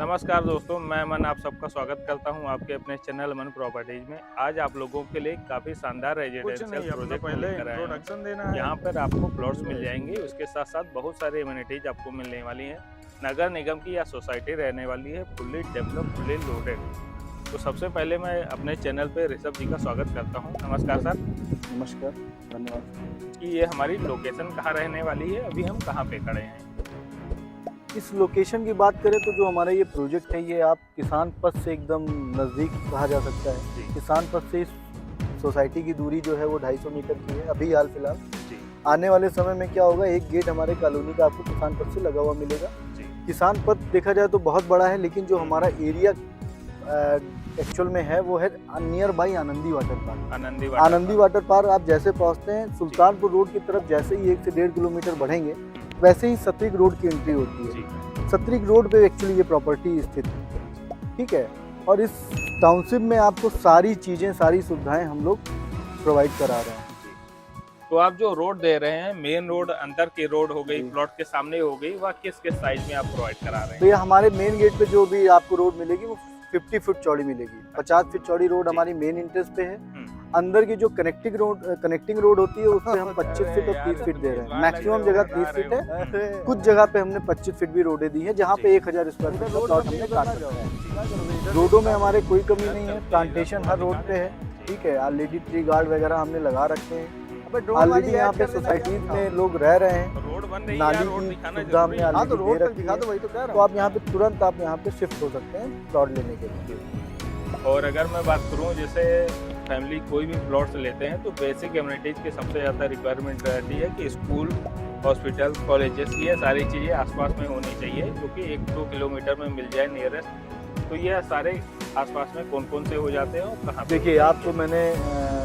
नमस्कार दोस्तों, मैं अमन आप सबका स्वागत करता हूं आपके अपने चैनल अमन प्रॉपर्टीज में। आज आप लोगों के लिए काफ़ी शानदार कुछ रेजिडेंशियल नहीं, अपना प्रोजेक्ट पहले लेकर आए हैं। इंट्रोडक्शन देना है। यहाँ पर आपको प्लॉट्स मिल जाएंगे, उसके साथ साथ बहुत सारे एमिनिटीज आपको मिलने वाली हैं। नगर निगम की यह सोसाइटी रहने वाली है, फुल्ली डेवलप, फुल्ली लोडेड। तो सबसे पहले मैं अपने चैनल पे ऋषभ जी का स्वागत करता हूँ। नमस्कार सर। नमस्कार, धन्यवाद। कि ये हमारी लोकेशन कहाँ रहने वाली है, अभी हम कहाँ पे खड़े हैं? इस लोकेशन की बात करें तो जो हमारा ये प्रोजेक्ट है, ये आप किसान पथ से एकदम नज़दीक कहा जा सकता है। जी किसान पथ से इस सोसाइटी की दूरी जो है वो 250 मीटर की है अभी हाल फिलहाल। जी आने वाले समय में क्या होगा, एक गेट हमारे कॉलोनी का आपको किसान पथ से लगा हुआ मिलेगा। जी किसान पथ देखा जाए तो बहुत बड़ा है, लेकिन जो हमारा एरिया एक्चुअल में है वो है near by Anandi water park. Anandi water park आप जैसे पहुंचते हैं सुल्तानपुर रोड की तरफ, जैसे ही 1 से 1.5 किलोमीटर बढ़ेंगे वैसे ही सत्रिक रोड की एंट्री होती है। सत्रिक रोड पे एक्चुअली ये प्रॉपर्टी स्थित है, ठीक है। और इस टाउनशिप में आपको सारी चीज़ें, सारी सुविधाएं हम लोग प्रोवाइड करा रहे हैं। तो आप जो रोड दे रहे हैं, मेन रोड, अंदर की रोड हो गई, जी। प्लॉट के सामने हो गई, वह किस किस साइज में आप प्रोवाइड करा रहे तो हैं? ये हमारे मेन गेट पे जो भी आपको रोड मिलेगी वो 50 फुट चौड़ी मिलेगी। 50 फीट चौड़ी रोड हमारी मेन एंट्रेंस पे है। अंदर की जो कनेक्टिंग रोड होती है उसपे हम 25 फीट और 30 फीट दे रहे हैं। मैक्सिमम जगह 30 फीट है, कुछ जगह पे हमने 25 फीट भी रोडें दी है, जहाँ पे 1000 स्क्वायर फीट का प्लॉट हमने काट रखा है। रोडों में हमारे कोई कमी नहीं है, प्लांटेशन हर रोड पे है, ठीक है। ऑलरेडी ट्री गार्ड वगैरह हमने लगा रखे हैं। ऑलरेडी यहाँ पे सोसाइटीज में लोग रह रहे हैं, रोड बन रही है, नाली रोड की दिखाना सुविधा हमने जरूरी है। ऑलरेडी दे रखी है। तो आप यहाँ पे तुरंत आप यहाँ पे शिफ्ट हो सकते हैं प्लॉट लेने के लिए। और अगर मैं बात करूँ, जैसे फैमिली कोई भी प्लॉट्स लेते हैं तो बेसिक एमिनिटीज की सबसे ज़्यादा रिक्वायरमेंट रहती है कि स्कूल, हॉस्पिटल, कॉलेजेस, ये सारी चीज़ें आसपास में होनी चाहिए, जो कि 1-2 किलोमीटर में मिल जाए नियरेस्ट। तो ये सारे आसपास में कौन कौन से हो जाते हैं और कहाँ पे? देखिए, आपको मैंने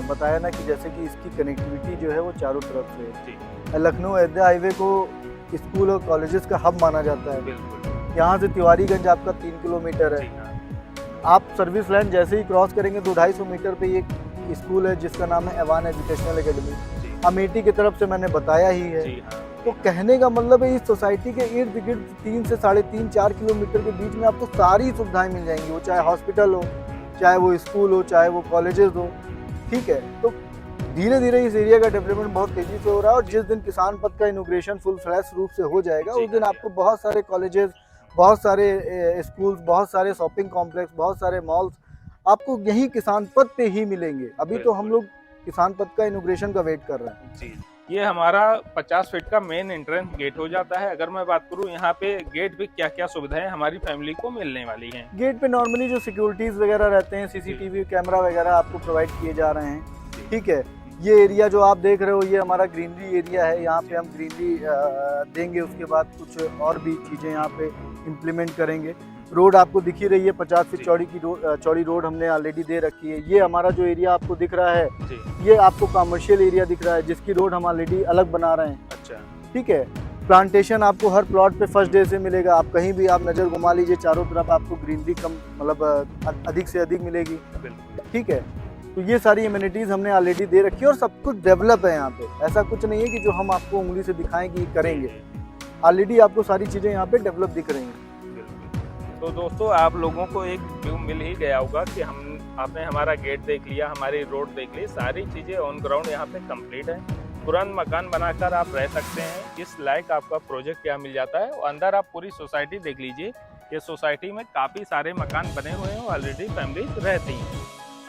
बताया ना कि जैसे कि इसकी कनेक्टिविटी जो है वो चारों तरफ से है। जी लखनऊ अयोध्या हाईवे को स्कूल और कॉलेजेस का हब माना जाता है। बिल्कुल। यहाँ से तिवारीगंज आपका 3 किलोमीटर जी है। हाँ। आप सर्विस लाइन जैसे ही क्रॉस करेंगे तो 250 मीटर पे एक स्कूल है जिसका नाम है एवान एजुकेशनल एकेडमी। जी अमेठी की तरफ से मैंने बताया ही है। जी हाँ। तो कहने का मतलब है इस सोसाइटी के इर्द गिर्द 3 से 3.5-4 किलोमीटर के बीच में आपको सारी सुविधाएं मिल जाएंगी, वो चाहे हॉस्पिटल हो, चाहे वो स्कूल हो, चाहे वो कॉलेजेस हो, ठीक है। तो धीरे धीरे इस एरिया का डेवलपमेंट बहुत तेजी से हो रहा है, और जिस दिन किसान पथ का इनोग्रेशन फुल फ्लैश रूप से हो जाएगा उस दिन आपको बहुत सारे कॉलेजेस, बहुत सारे स्कूल्स, बहुत सारे शॉपिंग कॉम्प्लेक्स, बहुत सारे मॉल्स आपको यही किसान पथ पे ही मिलेंगे। अभी तो हम लोग किसान पथ का इनोग्रेशन का वेट कर रहे हैं। जी, ये हमारा 50 फीट का मेन एंट्रेंस गेट हो जाता है। अगर मैं बात करूँ यहाँ पे गेट पे क्या क्या सुविधाएं हमारी फैमिली को मिलने वाली हैं? गेट पे नॉर्मली जो सिक्योरिटीज वगैरह रहते हैं, सीसीटीवी कैमरा वगैरह आपको प्रोवाइड किए जा रहे हैं, ठीक है। ये एरिया जो आप देख रहे हो ये हमारा ग्रीनरी एरिया है, यहाँ पे हम ग्रीनरी देंगे, उसके बाद कुछ और भी चीज़ें यहाँ पे इम्प्लीमेंट करेंगे। रोड आपको दिख ही रही है, 50 फीट चौड़ी रोड हमने ऑलरेडी दे रखी है। ये हमारा जो एरिया आपको दिख रहा है, ये आपको कमर्शियल एरिया दिख रहा है, जिसकी रोड हम ऑलरेडी अलग बना रहे हैं। अच्छा, ठीक है। प्लांटेशन आपको हर प्लॉट पे फर्स्ट डे से मिलेगा। आप कहीं भी आप नज़र घुमा लीजिए, चारों तरफ आपको ग्रीनरी कम मतलब अधिक से अधिक मिलेगी, बिल्कुल। ठीक है। तो ये सारी एमिनिटीज़ हमने ऑलरेडी दे रखी है और सब कुछ डेवलप है यहाँ पे। ऐसा कुछ नहीं है कि जो हम आपको उंगली से दिखाएं कि करेंगे, ऑलरेडी आपको सारी चीज़ें यहाँ पे डेवलप दिख रही हैं। तो दोस्तों, आप लोगों को एक व्यू मिल ही गया होगा कि आपने हमारा गेट देख लिया, हमारी रोड देख ली, सारी चीज़ें ऑन ग्राउंड यहाँ पे कंप्लीट है। तुरंत मकान बनाकर आप रह सकते हैं। इस लायक आपका प्रोजेक्ट यहाँ मिल जाता है। और अंदर आप पूरी सोसाइटी देख लीजिए, ये सोसाइटी में काफ़ी सारे मकान बने हुए हैं, ऑलरेडी फैमिली रहती हैं।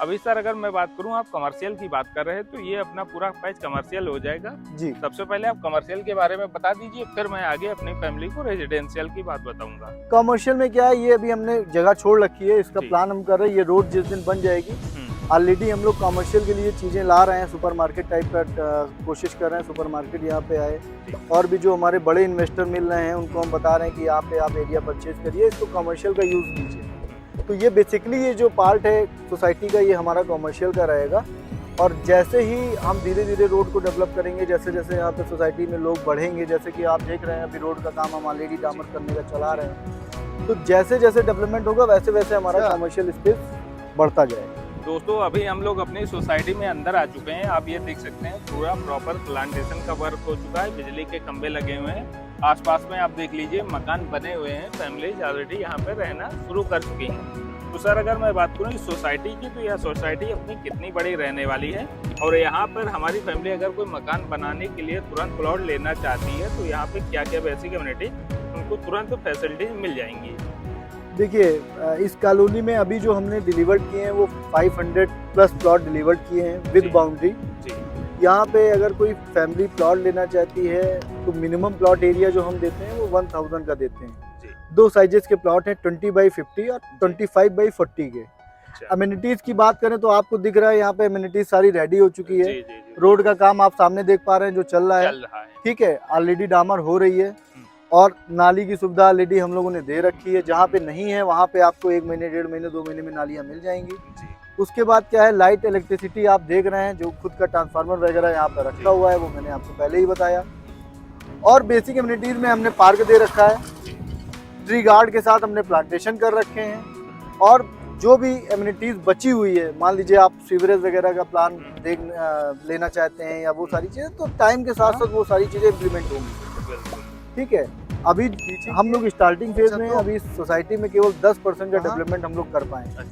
अभी सर, अगर मैं बात करूं, आप कमर्शियल की बात कर रहे हैं, तो ये अपना पूरा पैच कमर्शियल हो जाएगा जी। सबसे पहले आप कमर्शियल के बारे में बता दीजिए, फिर मैं आगे अपनी फैमिली को रेजिडेंशियल की बात बताऊंगा। कमर्शियल में क्या है, ये अभी हमने जगह छोड़ रखी है, इसका प्लान हम कर रहे हैं। ये रोड जिस दिन बन जाएगी, ऑलरेडी हम लोग कमर्शियल के लिए चीज़ें ला रहे हैं, सुपरमार्केट टाइप का कोशिश कर रहे हैं, सुपरमार्केट यहाँ पे आए। और भी जो हमारे बड़े इन्वेस्टर मिल रहे हैं उनको हम बता रहे हैं कि यहाँ पे आप एरिया परचेज करिए, इसको कमर्शियल का यूज़ कीजिए। तो ये बेसिकली ये जो पार्ट है सोसाइटी का, ये हमारा कमर्शियल का रहेगा। और जैसे ही हम धीरे धीरे रोड को डेवलप करेंगे, जैसे जैसे यहाँ पे सोसाइटी में लोग बढ़ेंगे, जैसे कि आप देख रहे हैं अभी रोड का काम हम ऑलरेडी डामर करने का चला रहे हैं, तो जैसे जैसे डेवलपमेंट होगा वैसे वैसे हमारा कमर्शियल स्पेस बढ़ता जाएगा। दोस्तों, अभी हम लोग अपनी सोसाइटी में अंदर आ चुके हैं। आप ये देख सकते हैं पूरा प्रॉपर प्लांटेशन का वर्क हो चुका है, बिजली के खंभे लगे हुए हैं। आसपास में आप देख लीजिए मकान बने हुए हैं, फैमिलीज ऑलरेडी यहाँ पे रहना शुरू कर चुकी हैं। तो सर अगर मैं बात करूँ इस सोसाइटी की, तो यह सोसाइटी अपनी कितनी बड़ी रहने वाली है और यहाँ पर हमारी फैमिली अगर कोई मकान बनाने के लिए तुरंत प्लॉट लेना चाहती है तो यहाँ पे क्या क्या बेसिक कम्युनिटी उनको तुरंत फैसिलिटीज मिल जाएंगी? देखिए इस कॉलोनी में अभी जो हमने डिलीवर्ड किए हैं वो 500 प्लस प्लॉट डिलीवर्ड किए हैं विद बाउंड्री। यहाँ पे अगर कोई फैमिली प्लॉट लेना चाहती है तो मिनिमम प्लॉट एरिया जो हम देते हैं वो 1000 का देते हैं। दो साइजेस के प्लॉट हैं, 20x50 और 25x40 के। अमेनिटीज की बात करें तो आपको दिख रहा है यहाँ पे अमेनिटीज सारी रेडी हो चुकी है। रोड का काम आप सामने देख पा रहे हैं जो चल रहा है, ठीक है। ऑलरेडी डामर हो रही है और नाली की सुविधा ऑलरेडी हम लोगों ने दे रखी है। जहाँ पे नहीं है वहाँ पे आपको 1 महीने 1.5 महीने 2 महीने में नालियाँ मिल जाएंगी। उसके बाद क्या है, लाइट इलेक्ट्रिसिटी आप देख रहे हैं, जो खुद का ट्रांसफार्मर वगैरह यहाँ पर रखा हुआ है वो मैंने आपको पहले ही बताया। और बेसिक अमेनिटीज में हमने पार्क दे रखा है, ट्री गार्ड के साथ हमने प्लांटेशन कर रखे हैं। और जो भी एमिनिटीज बची हुई है, मान लीजिए आप सीवरेज वगैरह का प्लान लेना चाहते हैं या वो सारी चीज़ें, तो टाइम के साथ साथ वो सारी चीज़ें इम्प्लीमेंट होंगी, ठीक है। अभी हम लोग स्टार्टिंग फेज में, अभी इस सोसाइटी में केवल 10% का डेवलपमेंट हम लोग कर पाए।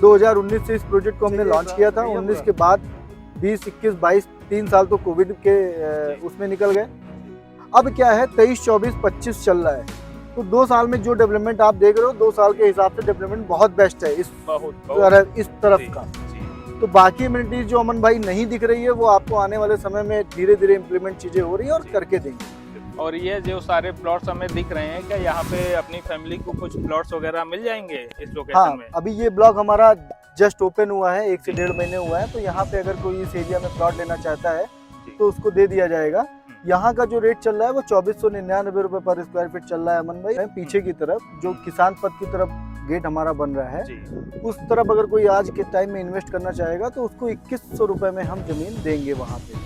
2019 से इस प्रोजेक्ट को हमने लॉन्च किया था। 19 के बाद 20, 21, 22 3 साल तो कोविड के उसमें निकल गए। अब क्या है 23, 24, 25 चल रहा है। तो 2 साल में जो डेवलपमेंट आप देख रहे हो, 2 साल के हिसाब से डेवलपमेंट बहुत बेस्ट है इस तरफ का। तो बाकी एमिनिटीज जो अमन भाई नहीं दिख रही है वो आपको आने वाले समय में धीरे धीरे इम्प्लीमेंट चीजें हो रही है और करके देंगे। और ये जो सारे प्लॉट्स हमें दिख रहे हैं, क्या यहाँ पे अपनी फैमिली को कुछ प्लॉट्स वगैरह मिल जाएंगे इस लोकेशन में? अभी ये ब्लॉक हमारा जस्ट ओपन हुआ है, 1 से 1.5 महीने हुआ है। तो यहाँ पे अगर कोई इस एरिया में प्लॉट लेना चाहता है तो उसको दे दिया जाएगा। यहाँ का जो रेट चल रहा है वो 2499 रुपए पर स्क्वायर फीट चल रहा है अमन भाई। पीछे की तरफ जो किसान पथ की तरफ गेट हमारा बन रहा है, उस तरफ अगर कोई आज के टाइम में इन्वेस्ट करना चाहेगा तो उसको 2100 रुपए में हम जमीन देंगे। वहाँ पे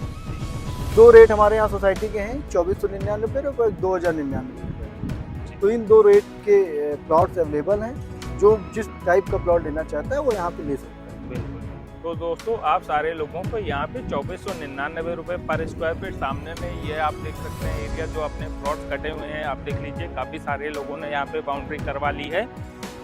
2 रेट हमारे यहाँ सोसाइटी के हैं, 2499 रुपये और 2099 रुपये। तो इन 2 रेट के प्लॉट्स अवेलेबल हैं। जो जिस टाइप का प्लॉट लेना चाहता है वो यहाँ पे ले सकता है। बिल्कुल। तो दोस्तों आप सारे लोगों को यहाँ पे 2499 रुपये पर स्क्वायर फीट, सामने में ये आप देख सकते हैं एरिया जो अपने प्लॉट्स कटे हुए हैं, आप देख लीजिए काफ़ी सारे लोगों ने यहाँ पे बाउंड्री करवा ली है।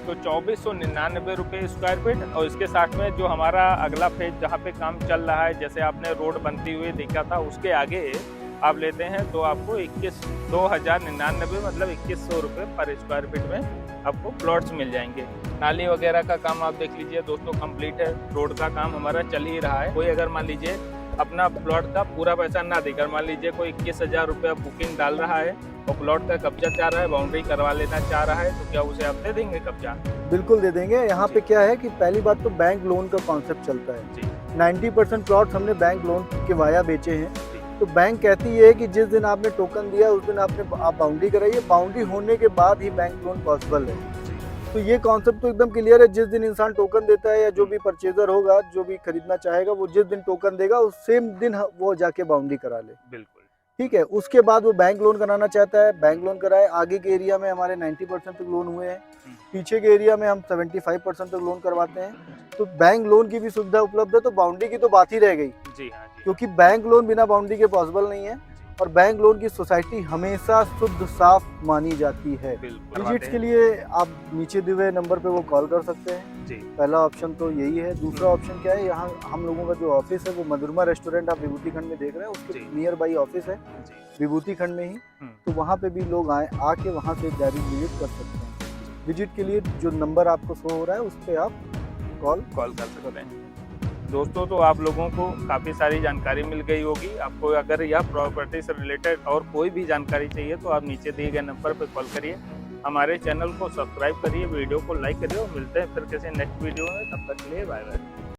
तो 2499 रुपये स्क्वायर फीट। और इसके साथ में जो हमारा अगला फेज जहाँ पे काम चल रहा है, जैसे आपने रोड बनती हुई देखा था, उसके आगे आप लेते हैं तो आपको 2099 मतलब 2100 रुपये पर स्क्वायर फीट में आपको प्लॉट्स मिल जाएंगे। नाली वगैरह का काम आप देख लीजिए दोस्तों कंप्लीट है। रोड का काम हमारा चल ही रहा है। कोई अगर मान लीजिए अपना प्लॉट का पूरा पैसा ना देकर, मान लीजिए कोई 21,000 रुपया बुकिंग डाल रहा है और प्लॉट का कब्जा चाह रहा है, बाउंड्री करवा लेना चाह रहा है, तो क्या उसे आप दे देंगे कब्जा? बिल्कुल दे देंगे। यहाँ पे क्या है कि पहली बात तो बैंक लोन का कॉन्सेप्ट चलता है। 90% प्लॉट हमने बैंक लोन के वाया बेचे हैं। तो बैंक कहती है कि जिस दिन आपने टोकन दिया उस दिन आप बाउंड्री कराइए, बाउंड्री होने के बाद ही बैंक लोन पॉसिबल है। तो ये कॉन्सेप्ट तो एकदम क्लियर है। जिस दिन इंसान टोकन देता है या जो भी परचेजर होगा, जो भी खरीदना चाहेगा, वो जिस दिन टोकन देगा उस सेम दिन वो जाके बाउंड्री करा ले। बिल्कुल, ठीक है। उसके बाद वो बैंक लोन कराना चाहता है, बैंक लोन कराए। आगे के एरिया में हमारे 90% तक लोन हुए हैं, पीछे के एरिया में हम 75% तक लोन करवाते हैं। तो बैंक लोन की भी सुविधा उपलब्ध है। तो बाउंड्री की तो बात ही रह गई। जी हाँ, क्योंकि बैंक लोन बिना बाउंड्री के पॉसिबल नहीं है। और बैंक लोन की सोसाइटी हमेशा शुद्ध साफ मानी जाती है। विजिट्स के लिए आप नीचे दिए हुए नंबर पे वो कॉल कर सकते हैं जी। पहला ऑप्शन तो यही है। दूसरा ऑप्शन क्या है, यहाँ हम लोगों का जो ऑफिस है वो मधुरमा रेस्टोरेंट आप विभूति खंड में देख रहे हैं, उसके नियर बाई ऑफिस है विभूति खंड में ही। तो वहाँ पे भी लोग आके वहाँ से डायरेक्ट विजिट कर सकते हैं। विजिट के लिए जो नंबर आपको शो हो रहा है उस पर आप कॉल कर सकते हैं। दोस्तों तो आप लोगों को काफ़ी सारी जानकारी मिल गई होगी। आपको अगर यह प्रॉपर्टी से रिलेटेड और कोई भी जानकारी चाहिए तो आप नीचे दिए गए नंबर पर कॉल करिए। हमारे चैनल को सब्सक्राइब करिए, वीडियो को लाइक करिए और मिलते हैं फिर किसी नेक्स्ट वीडियो में। तब तक के लिए बाय बाय।